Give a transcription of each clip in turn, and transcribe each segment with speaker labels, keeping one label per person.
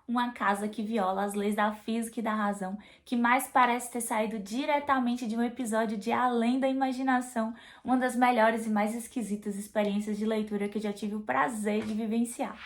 Speaker 1: uma casa que viola as leis da física e da razão, que mais parece ter saído diretamente de um episódio de Além da Imaginação, uma das melhores e mais esquisitas experiências de leitura que eu já tive o prazer de vivenciar.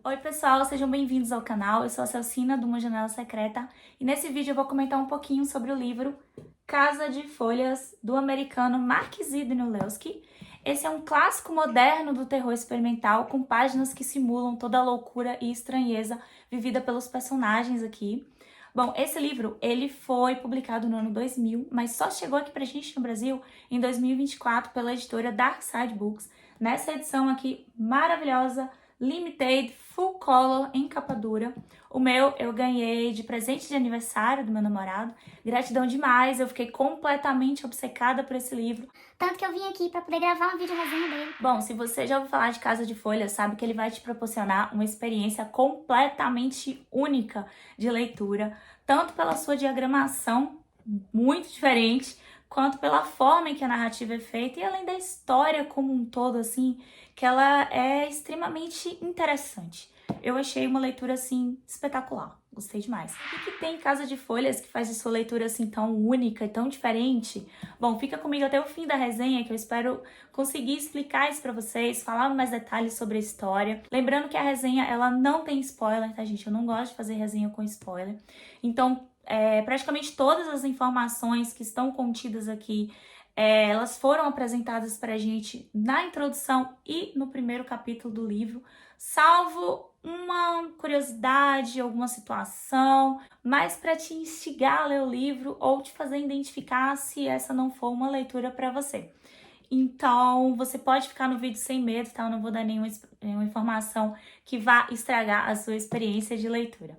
Speaker 1: Oi pessoal, sejam bem-vindos ao canal, eu sou a Celcina do Uma Janela Secreta e nesse vídeo eu vou comentar um pouquinho sobre o livro Casa de Folhas, do americano Mark Z. Danielewski. Esse é um clássico moderno do terror experimental com páginas que simulam toda a loucura e estranheza vivida pelos personagens aqui. Bom, esse livro, ele foi publicado no ano 2000, mas só chegou aqui pra gente no Brasil em 2024 pela editora Dark Side Books, nessa edição aqui maravilhosa, Limited, full color, em capa dura. O meu eu ganhei de presente de aniversário do meu namorado. Gratidão demais, eu fiquei completamente obcecada por esse livro.
Speaker 2: Tanto que eu vim aqui pra poder gravar uma vídeo resenha dele.
Speaker 1: Bom, se você já ouviu falar de Casa de Folhas, sabe que ele vai te proporcionar uma experiência completamente única de leitura, tanto pela sua diagramação, muito diferente, quanto pela forma em que a narrativa é feita e além da história como um todo, assim, que ela é extremamente interessante. Eu achei uma leitura, assim, espetacular. Gostei demais. O que tem Casa de Folhas que faz de sua leitura, assim, tão única e tão diferente? Bom, fica comigo até o fim da resenha, que eu espero conseguir explicar isso pra vocês, falar mais detalhes sobre a história. Lembrando que a resenha, ela não tem spoiler, tá, gente? Eu não gosto de fazer resenha com spoiler. Então, praticamente todas as informações que estão contidas aqui, elas foram apresentadas pra gente na introdução e no primeiro capítulo do livro, salvo uma curiosidade, alguma situação, mas para te instigar a ler o livro ou te fazer identificar se essa não for uma leitura para você. Então, você pode ficar no vídeo sem medo, tá? Eu não vou dar nenhuma informação que vá estragar a sua experiência de leitura.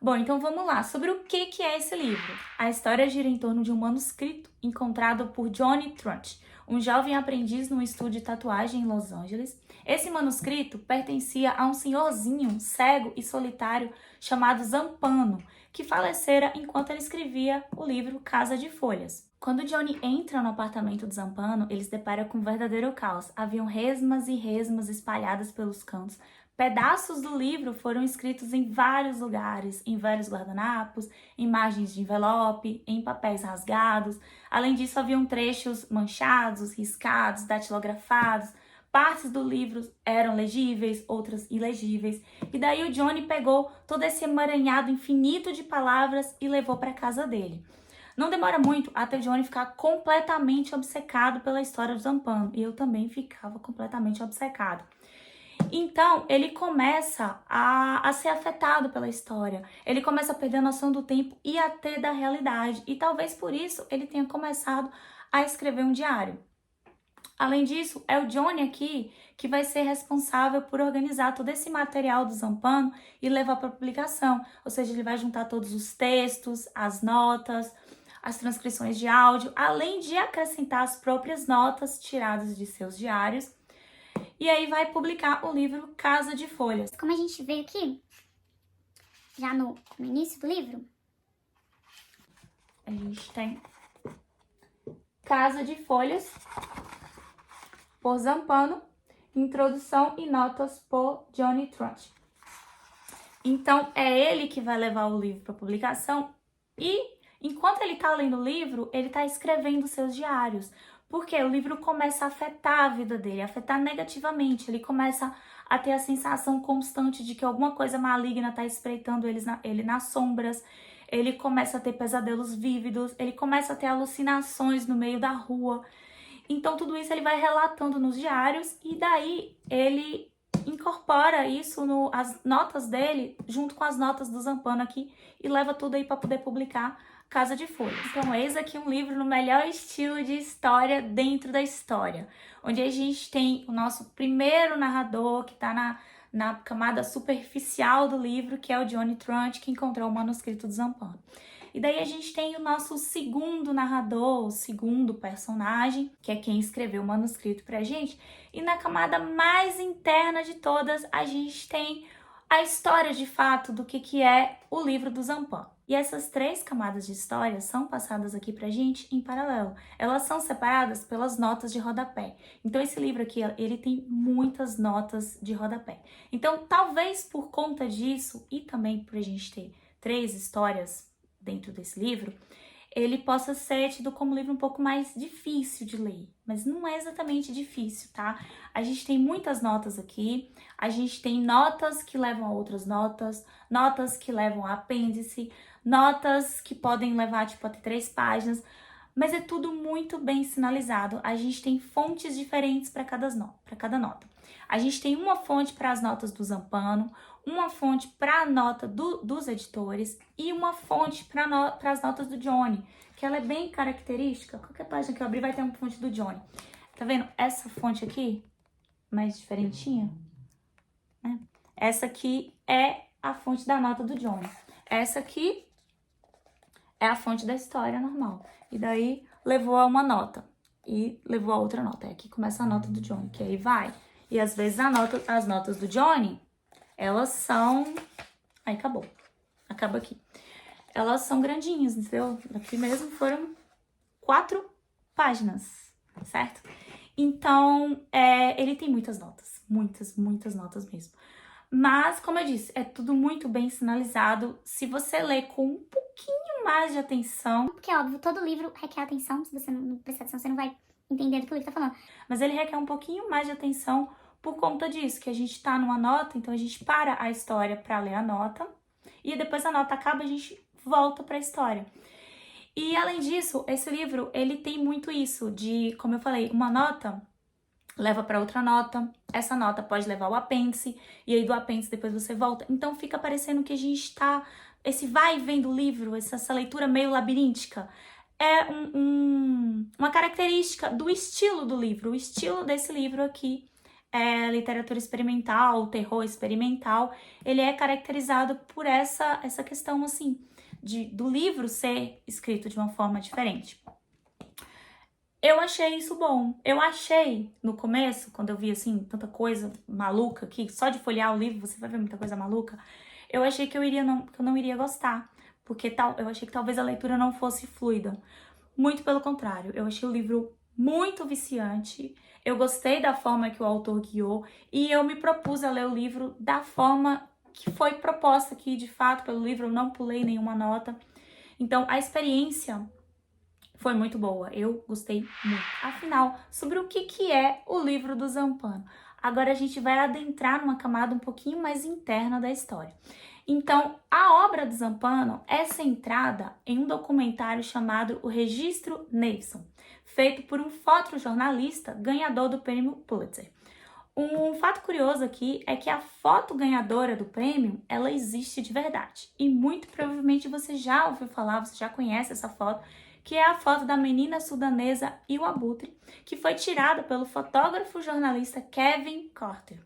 Speaker 1: Bom, então vamos lá. Sobre o que é esse livro? A história gira em torno de um manuscrito encontrado por Johnny Trunch, um jovem aprendiz num estúdio de tatuagem em Los Angeles. Esse manuscrito pertencia a um senhorzinho cego e solitário chamado Zampano, que falecera enquanto ele escrevia o livro Casa de Folhas. Quando Johnny entra no apartamento do Zampano, ele se depara com um verdadeiro caos. Haviam resmas e resmas espalhadas pelos cantos. Pedaços do livro foram escritos em vários lugares, em vários guardanapos, em margens de envelope, em papéis rasgados. Além disso, haviam trechos manchados, riscados, datilografados. Partes do livro eram legíveis, outras ilegíveis. E daí o Johnny pegou todo esse emaranhado infinito de palavras e levou para casa dele. Não demora muito até o Johnny ficar completamente obcecado pela história do Zampano. E eu também ficava completamente obcecado. Então, ele começa a ser afetado pela história. Ele começa a perder a noção do tempo e até da realidade. E talvez por isso ele tenha começado a escrever um diário. Além disso, é o Johnny aqui que vai ser responsável por organizar todo esse material do Zampano e levar para publicação. Ou seja, ele vai juntar todos os textos, as notas, as transcrições de áudio, além de acrescentar as próprias notas tiradas de seus diários. E aí vai publicar o livro Casa de Folhas.
Speaker 2: Como a gente veio aqui, já no início do livro,
Speaker 1: A gente tem Casa de Folhas, por Zampano, introdução e notas por Johnny Trunch. Então, é ele que vai levar o livro para publicação e, enquanto ele está lendo o livro, ele está escrevendo seus diários. Porque o livro começa a afetar a vida dele, a afetar negativamente. Ele começa a ter a sensação constante de que alguma coisa maligna está espreitando ele nas sombras. Ele começa a ter pesadelos vívidos, ele começa a ter alucinações no meio da rua. Então tudo isso ele vai relatando nos diários e daí ele incorpora isso as notas dele junto com as notas do Zampano aqui e leva tudo aí para poder publicar Casa de Folhas. Então, eis aqui um livro no melhor estilo de história dentro da história, onde a gente tem o nosso primeiro narrador, que está na camada superficial do livro, que é o Johnny Trunch, que encontrou o manuscrito do Zampano. E daí a gente tem o nosso segundo narrador, o segundo personagem, que é quem escreveu o manuscrito pra gente. E na camada mais interna de todas, a gente tem a história de fato do que é o livro do Zampano. E essas 3 camadas de história são passadas aqui pra gente em paralelo. Elas são separadas pelas notas de rodapé. Então esse livro aqui, ele tem muitas notas de rodapé. Então talvez por conta disso e também por a gente ter 3 histórias dentro desse livro, ele possa ser tido como um livro um pouco mais difícil de ler, mas não é exatamente difícil, tá? A gente tem muitas notas aqui, a gente tem notas que levam a outras notas, notas que levam a apêndice, notas que podem levar, tipo, até 3 páginas, mas é tudo muito bem sinalizado. A gente tem fontes diferentes para cada nota. A gente tem uma fonte para as notas do Zampano, uma fonte para a nota dos editores e uma fonte para as notas do Johnny, que ela é bem característica. Qualquer página que eu abrir vai ter uma fonte do Johnny. Tá vendo essa fonte aqui? Mais diferentinha, né? Essa aqui é a fonte da nota do Johnny. Essa aqui é a fonte da história normal. E daí levou a uma nota e levou a outra nota. Aqui começa a nota do Johnny, que aí vai. E às vezes as notas do Johnny, elas são... Aí acabou. Acaba aqui. Elas são grandinhas, entendeu? Aqui mesmo foram 4 páginas, certo? Então, ele tem muitas notas. Muitas notas mesmo. Mas, como eu disse, é tudo muito bem sinalizado. Se você ler com um pouquinho mais de atenção...
Speaker 2: Porque, óbvio, todo livro requer atenção. Se você não prestar atenção, você não vai entender do que o livro tá falando.
Speaker 1: Mas ele requer um pouquinho mais de atenção por conta disso, que a gente tá numa nota, então a gente para a história para ler a nota, e depois a nota acaba, a gente volta para a história. E além disso, esse livro, ele tem muito isso de, como eu falei, uma nota leva para outra nota, essa nota pode levar ao apêndice, e aí do apêndice depois você volta. Então fica parecendo que a gente tá, esse vai e vem do livro, essa leitura meio labiríntica, é uma característica do estilo do livro. O estilo desse livro aqui é literatura experimental, terror experimental, ele é caracterizado por essa questão, assim, do livro ser escrito de uma forma diferente. Eu achei isso bom. Eu achei, no começo, quando eu vi, assim, tanta coisa maluca aqui, só de folhear o livro você vai ver muita coisa maluca, eu achei que eu não iria gostar, porque eu achei que talvez a leitura não fosse fluida. Muito pelo contrário, eu achei o livro muito viciante, eu gostei da forma que o autor guiou e eu me propus a ler o livro da forma que foi proposta aqui, de fato, pelo livro, eu não pulei nenhuma nota. Então, a experiência foi muito boa, eu gostei muito. Afinal, sobre o que é o livro do Zampano? Agora a gente vai adentrar numa camada um pouquinho mais interna da história. Então, a obra do Zampano é centrada em um documentário chamado O Registro Nevinson, feito por um fotojornalista ganhador do prêmio Pulitzer. Um fato curioso aqui é que a foto ganhadora do prêmio, ela existe de verdade. E muito provavelmente você já ouviu falar, você já conhece essa foto, que é a foto da menina sudanesa e o abutre, que foi tirada pelo fotógrafo jornalista Kevin Carter.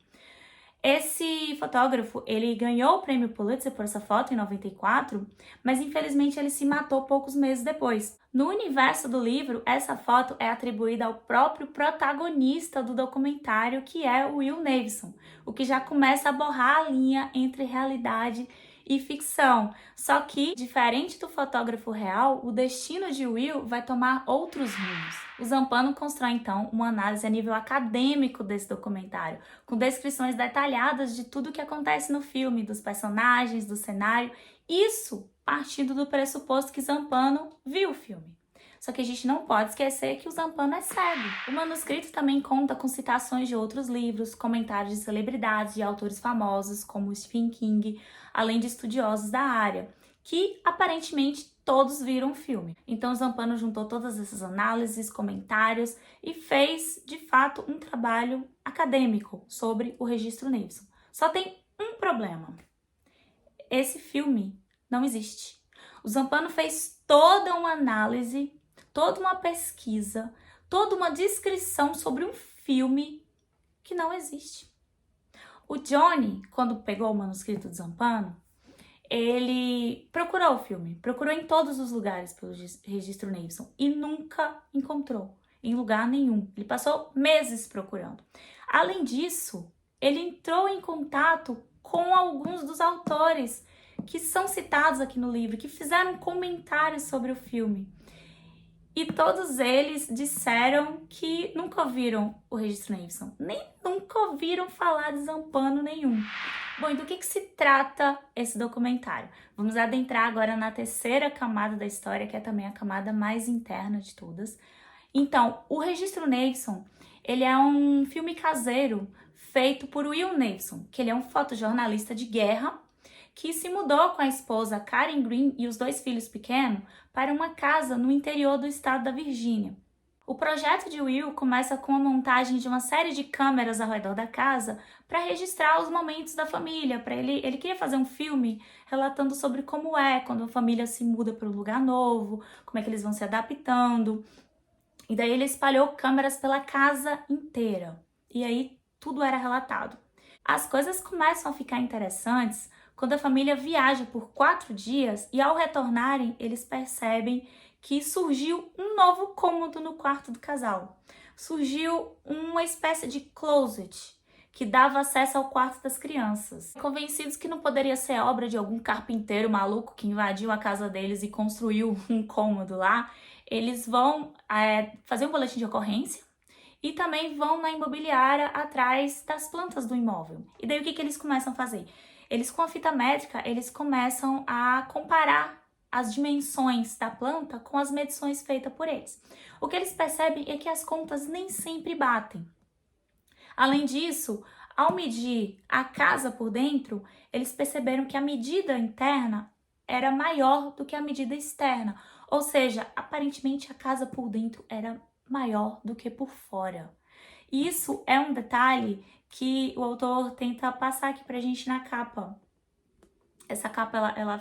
Speaker 1: Esse fotógrafo, ele ganhou o prêmio Pulitzer por essa foto em 94, mas infelizmente ele se matou poucos meses depois. No universo do livro, essa foto é atribuída ao próprio protagonista do documentário, que é o Will Nevinson, o que já começa a borrar a linha entre realidade e ficção. Só que, diferente do fotógrafo real, o destino de Will vai tomar outros rumos. O Zampano constrói, então, uma análise a nível acadêmico desse documentário, com descrições detalhadas de tudo o que acontece no filme, dos personagens, do cenário, isso partindo do pressuposto que Zampano viu o filme. Só que a gente não pode esquecer que o Zampano é cego. O manuscrito também conta com citações de outros livros, comentários de celebridades e autores famosos, como Stephen King, além de estudiosos da área, que aparentemente todos viram o filme. Então o Zampano juntou todas essas análises, comentários e fez, de fato, um trabalho acadêmico sobre o Registro Nevinson. Só tem um problema. Esse filme não existe. O Zampano fez toda uma análise, toda uma pesquisa, toda uma descrição sobre um filme que não existe. O Johnny, quando pegou o manuscrito do Zampano, ele procurou o filme, procurou em todos os lugares pelo Registro Nevinson e nunca encontrou em lugar nenhum. Ele passou meses procurando. Além disso, ele entrou em contato com alguns dos autores que são citados aqui no livro, que fizeram comentários sobre o filme. E todos eles disseram que nunca ouviram o Registro Navison, nem nunca ouviram falar de Zampano nenhum. Bom, e do que se trata esse documentário? Vamos adentrar agora na terceira camada da história, que é também a camada mais interna de todas. Então, o Registro Navison, ele é um filme caseiro feito por Will Navison, que ele é um fotojornalista de guerra, que se mudou com a esposa Karen Green e os 2 filhos pequenos para uma casa no interior do estado da Virgínia. O projeto de Will começa com a montagem de uma série de câmeras ao redor da casa para registrar os momentos da família. Ele queria fazer um filme relatando sobre como é quando a família se muda para um lugar novo, como é que eles vão se adaptando. E daí ele espalhou câmeras pela casa inteira. E aí tudo era relatado. As coisas começam a ficar interessantes quando a família viaja por 4 dias e ao retornarem eles percebem que surgiu um novo cômodo no quarto do casal. Surgiu uma espécie de closet que dava acesso ao quarto das crianças. Convencidos que não poderia ser obra de algum carpinteiro maluco que invadiu a casa deles e construiu um cômodo lá, eles vão fazer um boletim de ocorrência e também vão na imobiliária atrás das plantas do imóvel. E daí o que eles começam a fazer? Eles, com a fita métrica, eles começam a comparar as dimensões da planta com as medições feitas por eles. O que eles percebem é que as contas nem sempre batem. Além disso, ao medir a casa por dentro, eles perceberam que a medida interna era maior do que a medida externa. Ou seja, aparentemente a casa por dentro era maior do que por fora. E isso é um detalhe que o autor tenta passar aqui pra gente na capa. Essa capa, ela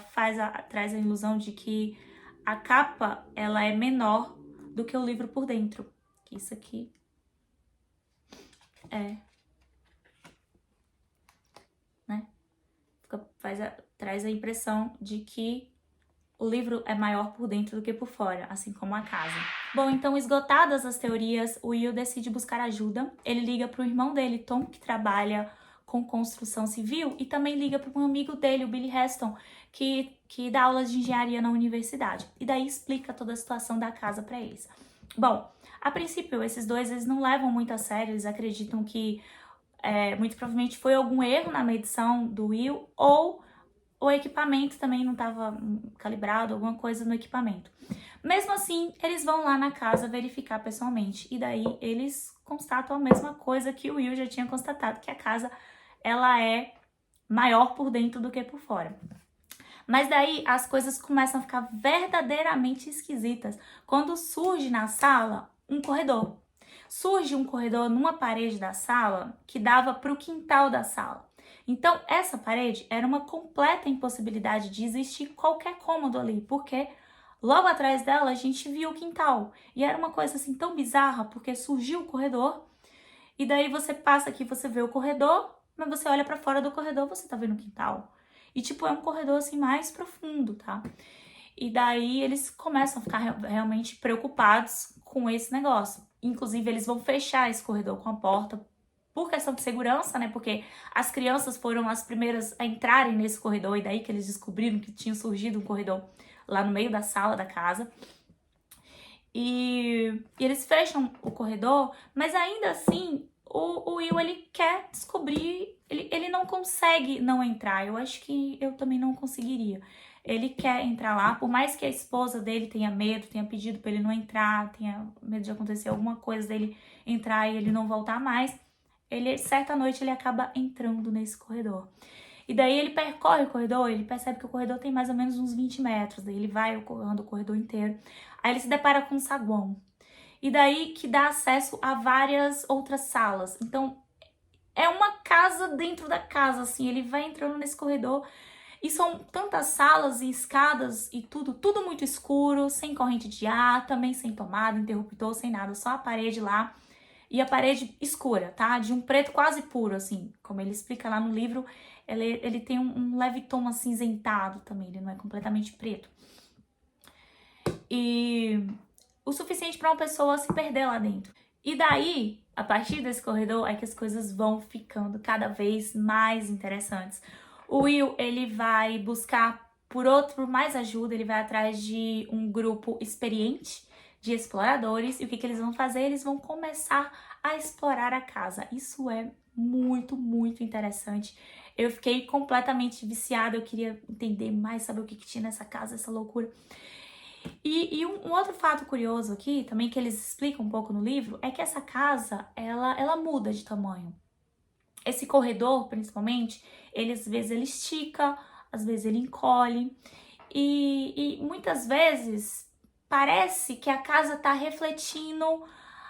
Speaker 1: traz a ilusão de que a capa, ela é menor do que o livro por dentro. Que isso aqui é, né? Traz a impressão de que o livro é maior por dentro do que por fora, assim como a casa. Bom, então, esgotadas as teorias, o Will decide buscar ajuda. Ele liga para o irmão dele, Tom, que trabalha com construção civil, e também liga para um amigo dele, o Billy Heston, que dá aulas de engenharia na universidade. E daí explica toda a situação da casa para eles. Bom, a princípio, esses dois eles não levam muito a sério, eles acreditam que muito provavelmente foi algum erro na medição do Will, ou o equipamento também não estava calibrado, alguma coisa no equipamento. Mesmo assim, eles vão lá na casa verificar pessoalmente. E daí eles constatam a mesma coisa que o Will já tinha constatado, que a casa ela é maior por dentro do que por fora. Mas daí as coisas começam a ficar verdadeiramente esquisitas quando surge na sala um corredor. Surge um corredor numa parede da sala que dava para o quintal da sala. Então, essa parede era uma completa impossibilidade de existir qualquer cômodo ali, porque logo atrás dela a gente viu o quintal. E era uma coisa assim tão bizarra, porque surgiu o corredor, e daí você passa aqui, você vê o corredor, mas você olha pra fora do corredor, você tá vendo o quintal. E tipo, é um corredor assim mais profundo, tá? E daí eles começam a ficar realmente preocupados com esse negócio. Inclusive, eles vão fechar esse corredor com a porta, por questão de segurança, né? Porque as crianças foram as primeiras a entrarem nesse corredor, e daí que eles descobriram que tinha surgido um corredor lá no meio da sala da casa. E eles fecham o corredor, mas ainda assim, o Will, ele quer descobrir, ele não consegue não entrar. Eu acho que eu também não conseguiria. Ele quer entrar lá, por mais que a esposa dele tenha medo, tenha pedido pra ele não entrar, tenha medo de acontecer alguma coisa dele entrar e ele não voltar mais, certa noite ele acaba entrando nesse corredor. E daí ele percorre o corredor, ele percebe que o corredor tem mais ou menos uns 20 metros. Daí ele vai anda o corredor inteiro. Aí ele se depara com um saguão. E daí que dá acesso a várias outras salas. Então, é uma casa dentro da casa, assim. Ele vai entrando nesse corredor e são tantas salas e escadas e tudo muito escuro, sem corrente de ar, também sem tomada, interruptor, sem nada. Só a parede lá. E a parede escura, tá? De um preto quase puro, assim. Como ele explica lá no livro, ele tem um leve tom acinzentado também. Ele não é completamente preto. E o suficiente para uma pessoa se perder lá dentro. E daí, a partir desse corredor, é que as coisas vão ficando cada vez mais interessantes. O Will, ele vai buscar por mais ajuda, ele vai atrás de um grupo experiente de exploradores. E o que eles vão fazer? Eles vão começar a explorar a casa. Isso é muito, muito interessante. Eu fiquei completamente viciada, eu queria entender mais, saber o que tinha nessa casa, essa loucura. E um outro fato curioso aqui, também que eles explicam um pouco no livro, é que essa casa, ela muda de tamanho. Esse corredor, principalmente, às vezes ele estica, às vezes ele encolhe. E muitas vezes parece que a casa está refletindo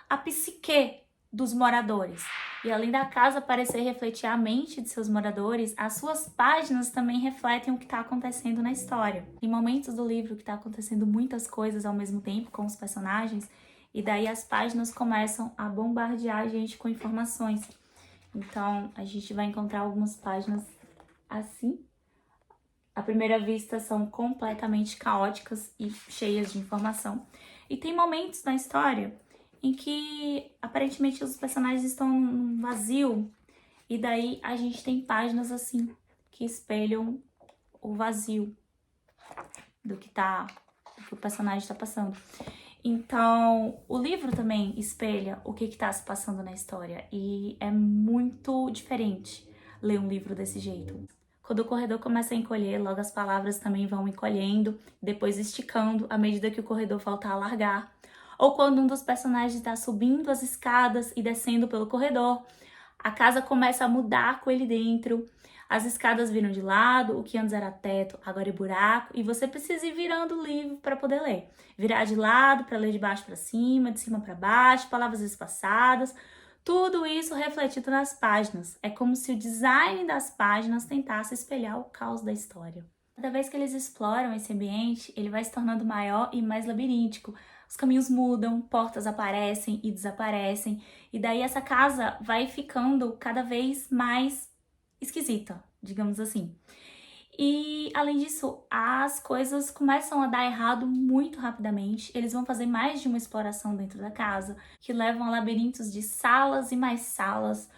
Speaker 1: a psique dos moradores. E além da casa parecer refletir a mente de seus moradores, as suas páginas também refletem o que está acontecendo na história. Em momentos do livro que está acontecendo muitas coisas ao mesmo tempo com os personagens, e daí as páginas começam a bombardear a gente com informações. Então, a gente vai encontrar algumas páginas assim. À primeira vista, são completamente caóticas e cheias de informação. E tem momentos na história em que, aparentemente, os personagens estão num vazio. E daí, a gente tem páginas assim, que espelham o vazio do que o personagem está passando. Então, o livro também espelha o que está se passando na história. E é muito diferente ler um livro desse jeito. Quando o corredor começa a encolher, logo as palavras também vão encolhendo, depois esticando à medida que o corredor volta a largar. Ou quando um dos personagens está subindo as escadas e descendo pelo corredor, a casa começa a mudar com ele dentro. As escadas viram de lado, o que antes era teto, agora é buraco, e você precisa ir virando o livro para poder ler. Virar de lado para ler de baixo para cima, de cima para baixo, palavras espaçadas. Tudo isso refletido nas páginas. É como se o design das páginas tentasse espelhar o caos da história. Cada vez que eles exploram esse ambiente, ele vai se tornando maior e mais labiríntico. Os caminhos mudam, portas aparecem e desaparecem, e daí essa casa vai ficando cada vez mais esquisita, digamos assim. E, além disso, as coisas começam a dar errado muito rapidamente. Eles vão fazer mais de uma exploração dentro da casa, que levam a labirintos de salas e mais salas,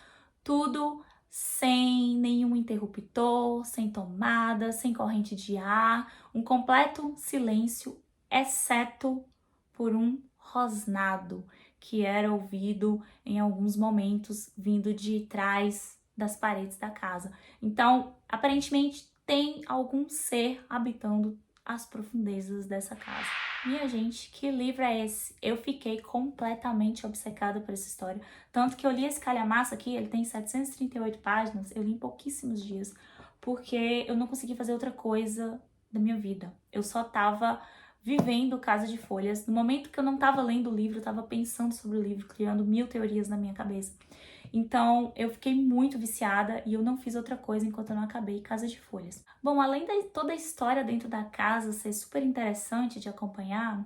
Speaker 1: tudo sem nenhum interruptor, sem tomada, sem corrente de ar, um completo silêncio, exceto por um rosnado que era ouvido em alguns momentos vindo de trás das paredes da casa. Então, aparentemente, tem algum ser habitando as profundezas dessa casa. Minha gente, que livro é esse? Eu fiquei completamente obcecada por essa história. Tanto que eu li esse calhamaço aqui, ele tem 738 páginas, eu li em pouquíssimos dias, porque eu não consegui fazer outra coisa da minha vida. Eu só tava vivendo Casa de Folhas. No momento que eu não tava lendo o livro, eu tava pensando sobre o livro, criando 1000 teorias na minha cabeça. Então, eu fiquei muito viciada e eu não fiz outra coisa enquanto eu não acabei Casa de Folhas. Bom, além de toda a história dentro da casa ser super interessante de acompanhar,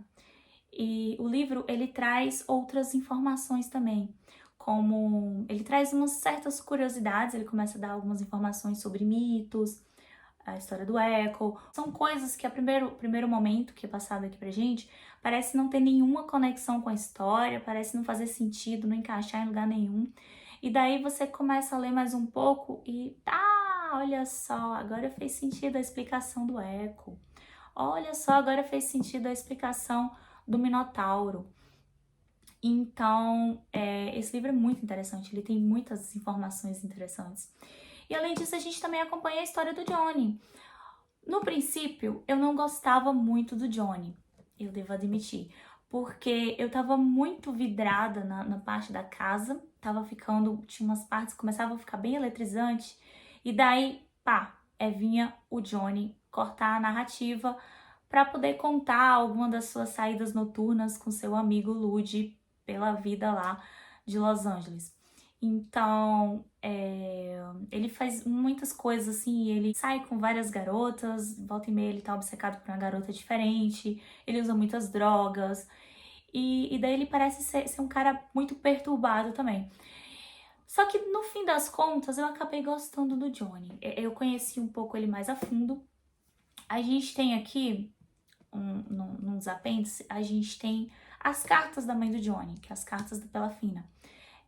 Speaker 1: e o livro, ele traz outras informações também, como ele traz umas certas curiosidades, ele começa a dar algumas informações sobre mitos, a história do Echo. São coisas que, a primeiro momento que é passado aqui pra gente, parece não ter nenhuma conexão com a história, parece não fazer sentido, não encaixar em lugar nenhum. E daí você começa a ler mais um pouco e olha só, agora fez sentido a explicação do Echo. Olha só, agora fez sentido a explicação do Minotauro. Então, esse livro é muito interessante, ele tem muitas informações interessantes. E além disso, a gente também acompanha a história do Johnny. No princípio, eu não gostava muito do Johnny, eu devo admitir, porque eu tava muito vidrada na parte da casa, tinha umas partes que começavam a ficar bem eletrizante, e daí, vinha o Johnny cortar a narrativa para poder contar alguma das suas saídas noturnas com seu amigo Lud pela vida lá de Los Angeles. Então, ele faz muitas coisas assim, ele sai com várias garotas, volta e meia ele tá obcecado por uma garota diferente, ele usa muitas drogas, e daí ele parece ser um cara muito perturbado também. Só que no fim das contas, eu acabei gostando do Johnny. Eu conheci um pouco ele mais a fundo. A gente tem aqui, nos apêndices, a gente tem as cartas da mãe do Johnny, que é as cartas da Pelafina.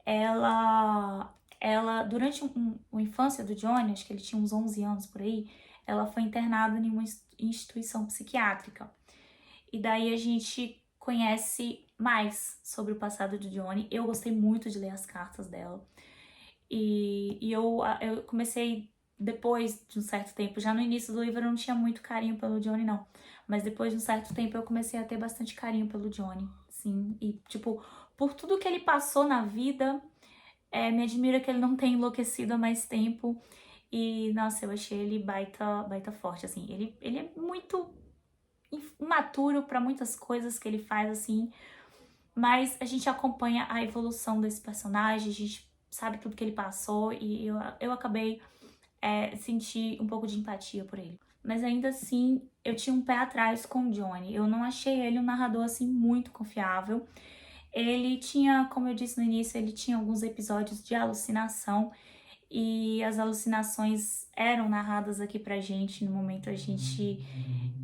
Speaker 1: Ela ela, durante a infância do Johnny, acho que ele tinha uns 11 anos por aí, ela foi internada em uma instituição psiquiátrica. E daí a gente conhece mais sobre o passado de Johnny. Eu gostei muito de ler as cartas dela. E eu comecei, depois de um certo tempo, já no início do livro eu não tinha muito carinho pelo Johnny, não. Mas depois de um certo tempo eu comecei a ter bastante carinho pelo Johnny, sim. E, tipo, por tudo que ele passou na vida, me admira que ele não tenha enlouquecido há mais tempo. E, nossa, eu achei ele baita forte, assim. Ele é muito imaturo para muitas coisas que ele faz, assim. Mas a gente acompanha a evolução desse personagem, a gente sabe tudo que ele passou e eu acabei sentir um pouco de empatia por ele. Mas ainda assim, eu tinha um pé atrás com o Johnny. Eu não achei ele um narrador, assim, muito confiável. Ele tinha, como eu disse no início, ele tinha alguns episódios de alucinação. E as alucinações eram narradas aqui pra gente. No momento a gente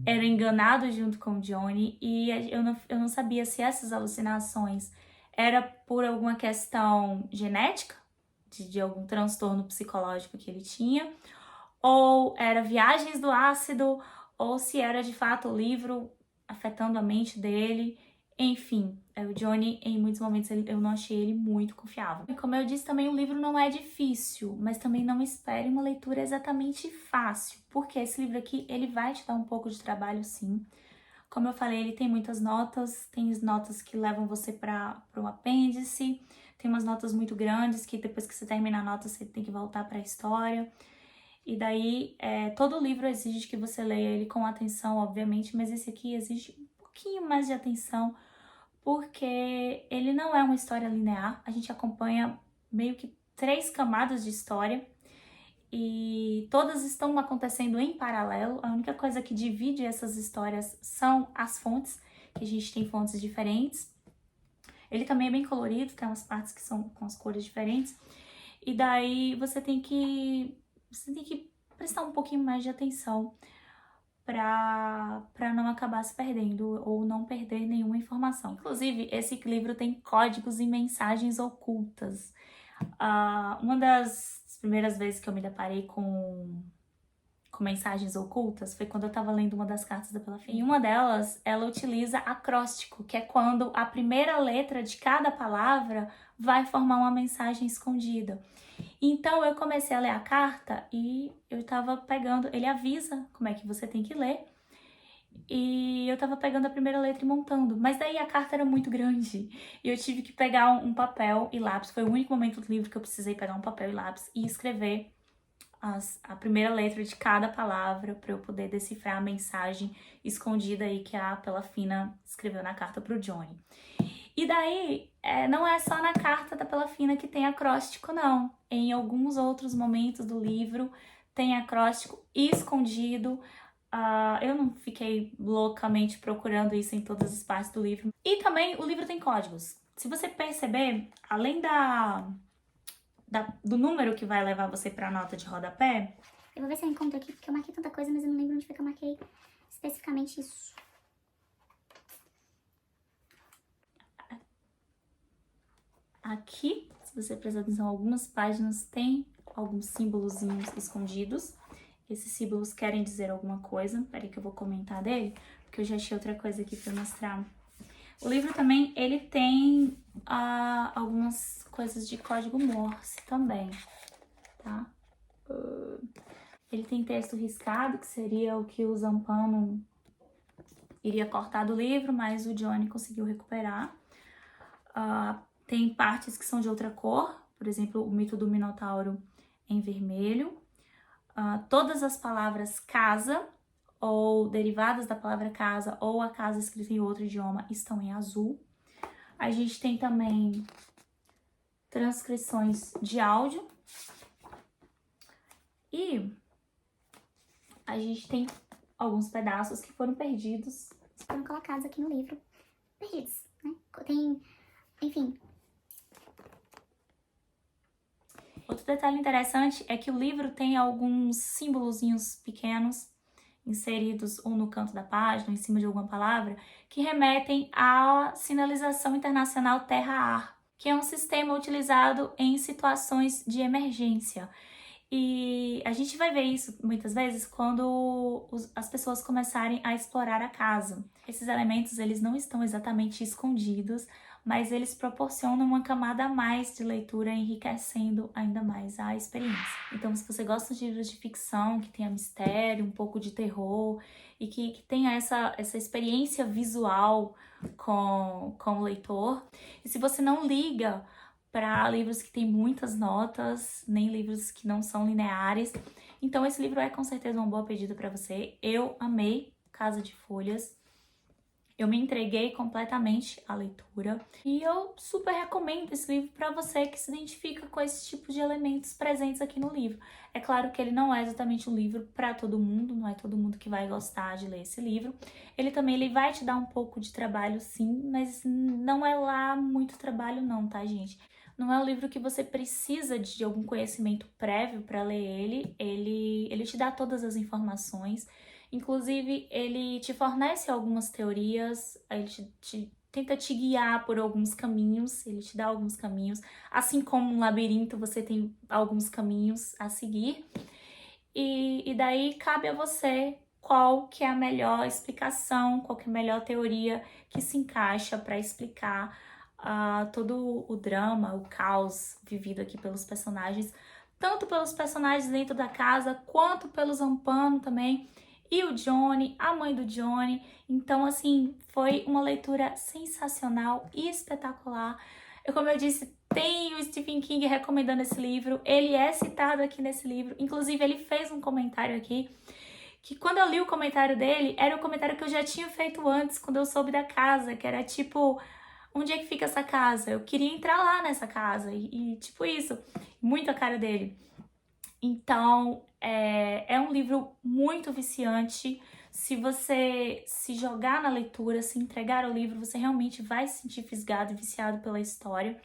Speaker 1: era enganado junto com o Johnny. E eu não sabia se essas alucinações era por alguma questão genética, de algum transtorno psicológico que ele tinha, ou era viagens do ácido, ou se era de fato o livro afetando a mente dele. Enfim, o Johnny, em muitos momentos, eu não achei ele muito confiável. E como eu disse, também o livro não é difícil, mas também não espere uma leitura exatamente fácil, porque esse livro aqui, ele vai te dar um pouco de trabalho, sim. Como eu falei, ele tem muitas notas, tem notas que levam você para um apêndice, tem umas notas muito grandes que depois que você termina a nota, você tem que voltar para a história. E daí, todo livro exige que você leia ele com atenção, obviamente, mas esse aqui exige um pouquinho mais de atenção, porque ele não é uma história linear, a gente acompanha meio que 3 camadas de história e todas estão acontecendo em paralelo. A única coisa que divide essas histórias são as fontes, que a gente tem fontes diferentes. Ele também é bem colorido, tem umas partes que são com as cores diferentes. E daí você tem que prestar um pouquinho mais de atenção para não acabar se perdendo ou não perder nenhuma informação. Inclusive, esse livro tem códigos e mensagens ocultas. Uma das primeiras vezes que eu me deparei com mensagens ocultas foi quando eu tava lendo uma das cartas da Pela Fim. Em uma delas, ela utiliza acróstico, que é quando a primeira letra de cada palavra vai formar uma mensagem escondida. Então eu comecei a ler a carta e eu tava pegando, ele avisa como é que você tem que ler. E eu tava pegando a primeira letra e montando, mas daí a carta era muito grande e eu tive que pegar um papel e lápis. Foi o único momento do livro que eu precisei pegar um papel e lápis e escrever a primeira letra de cada palavra para eu poder decifrar a mensagem escondida aí que a Pela Fina escreveu na carta pro Johnny. E daí, não é só na carta da Pela Fina que tem acróstico, não. Em alguns outros momentos do livro tem acróstico escondido. Eu não fiquei loucamente procurando isso em todas as partes do livro. E também o livro tem códigos. Se você perceber, além do número que vai levar você para a nota de rodapé...
Speaker 2: Eu vou ver se eu encontro aqui, porque eu marquei tanta coisa, mas eu não lembro onde foi que eu marquei especificamente isso.
Speaker 1: Aqui, se você prestar atenção, algumas páginas tem alguns símbolozinhos escondidos. Esses símbolos querem dizer alguma coisa. Peraí que eu vou comentar dele, porque eu já achei outra coisa aqui para mostrar. O livro também, ele tem algumas coisas de código Morse também, tá? Ele tem texto riscado, que seria o que o Zampano iria cortar do livro, mas o Johnny conseguiu recuperar. Tem partes que são de outra cor, por exemplo, o mito do Minotauro em vermelho. Todas as palavras casa, ou derivadas da palavra casa, ou a casa escrita em outro idioma, estão em azul. A gente tem também transcrições de áudio. E a gente tem alguns pedaços que foram perdidos.
Speaker 2: Foram colocados aqui no livro. Perdidos, né? Tem, enfim.
Speaker 1: Outro detalhe interessante é que o livro tem alguns símbolozinhos pequenos inseridos ou no canto da página, ou em cima de alguma palavra, que remetem à sinalização internacional terra-ar. que é um sistema utilizado em situações de emergência. E a gente vai ver isso muitas vezes quando as pessoas começarem a explorar a casa. Esses elementos, eles não estão exatamente escondidos, mas eles proporcionam uma camada a mais de leitura, enriquecendo ainda mais a experiência. Então, se você gosta de livros de ficção, que tenha mistério, um pouco de terror, e que tenha essa experiência visual com o leitor, e se você não liga para livros que têm muitas notas, nem livros que não são lineares, então esse livro é com certeza uma boa pedida para você. Eu amei Casa de Folhas. Eu me entreguei completamente à leitura e eu super recomendo esse livro para você que se identifica com esse tipo de elementos presentes aqui no livro. É claro que ele não é exatamente um livro para todo mundo, não é todo mundo que vai gostar de ler esse livro. Ele vai te dar um pouco de trabalho sim, mas não é lá muito trabalho não, tá, gente? Não é um livro que você precisa de algum conhecimento prévio para ler ele te dá todas as informações. Inclusive, ele te fornece algumas teorias, ele tenta te guiar por alguns caminhos, ele te dá alguns caminhos. Assim como um labirinto, você tem alguns caminhos a seguir. E daí cabe a você qual que é a melhor explicação, qual que é a melhor teoria que se encaixa para explicar todo o drama, o caos vivido aqui pelos personagens, tanto pelos personagens dentro da casa, quanto pelo Zampano também, e o Johnny, a mãe do Johnny. Então, assim, foi uma leitura sensacional e espetacular. Como eu disse, tem o Stephen King recomendando esse livro, ele é citado aqui nesse livro, inclusive ele fez um comentário aqui, que quando eu li o comentário dele, era o comentário que eu já tinha feito antes, quando eu soube da casa, que era tipo, onde é que fica essa casa? Eu queria entrar lá nessa casa, e tipo isso, muito a cara dele. Então, é um livro muito viciante. Se você se jogar na leitura, se entregar ao livro, você realmente vai se sentir fisgado e viciado pela história.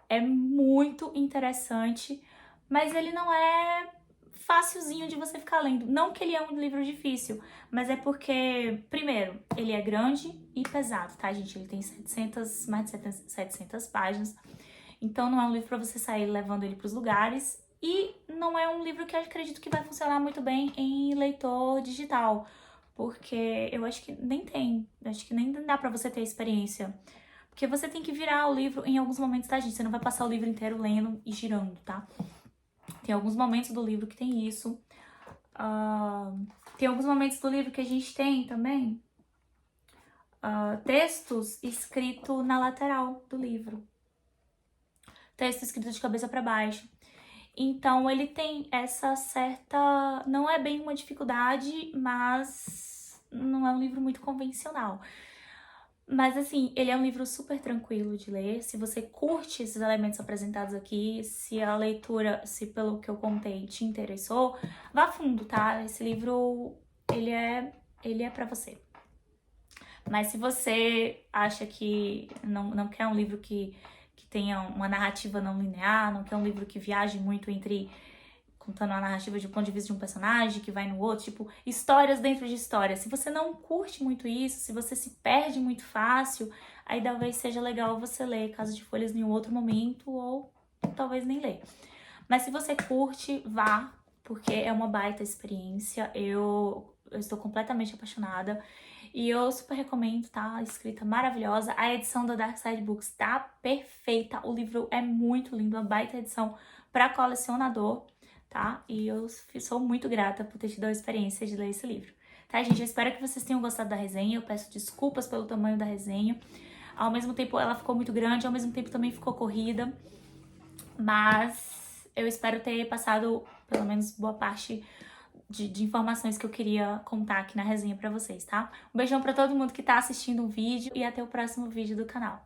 Speaker 1: É muito interessante, mas ele não é facilzinho de você ficar lendo. Não que ele é um livro difícil, mas é porque, primeiro, ele é grande e pesado, tá, gente? Ele tem mais de 700 páginas. Então, não é um livro para você sair levando ele para os lugares. E não é um livro que eu acredito que vai funcionar muito bem em leitor digital, porque eu acho que nem tem, acho que nem dá pra você ter experiência. Porque você tem que virar o livro em alguns momentos, tá, gente? Você não vai passar o livro inteiro lendo e girando, tá? Tem alguns momentos do livro que tem isso. Tem alguns momentos do livro que a gente tem também textos escritos na lateral do livro. Texto escrito de cabeça para baixo. Então, ele tem essa certa... Não é bem uma dificuldade, mas não é um livro muito convencional. Mas, assim, ele é um livro super tranquilo de ler. Se você curte esses elementos apresentados aqui, se a leitura, se pelo que eu contei, te interessou, vá fundo, tá? Esse livro, ele é pra você. Mas se você acha que não quer um livro que tenha uma narrativa não linear, não quer um livro que viaje muito contando a narrativa de um ponto de vista de um personagem que vai no outro, tipo, histórias dentro de histórias. Se você não curte muito isso, se você se perde muito fácil, aí talvez seja legal você ler Casa de Folhas em um outro momento ou talvez nem ler. Mas se você curte, vá, porque é uma baita experiência. Eu estou completamente apaixonada. E eu super recomendo, tá? A escrita maravilhosa. A edição da Dark Side Books tá perfeita. O livro é muito lindo, uma baita edição para colecionador, tá? E eu sou muito grata por ter tido a experiência de ler esse livro. Tá, gente? Eu espero que vocês tenham gostado da resenha. Eu peço desculpas pelo tamanho da resenha. Ao mesmo tempo, ela ficou muito grande, ao mesmo tempo também ficou corrida. Mas eu espero ter passado, pelo menos, boa parte de informações que eu queria contar aqui na resenha pra vocês, tá? Um beijão pra todo mundo que tá assistindo o vídeo e até o próximo vídeo do canal.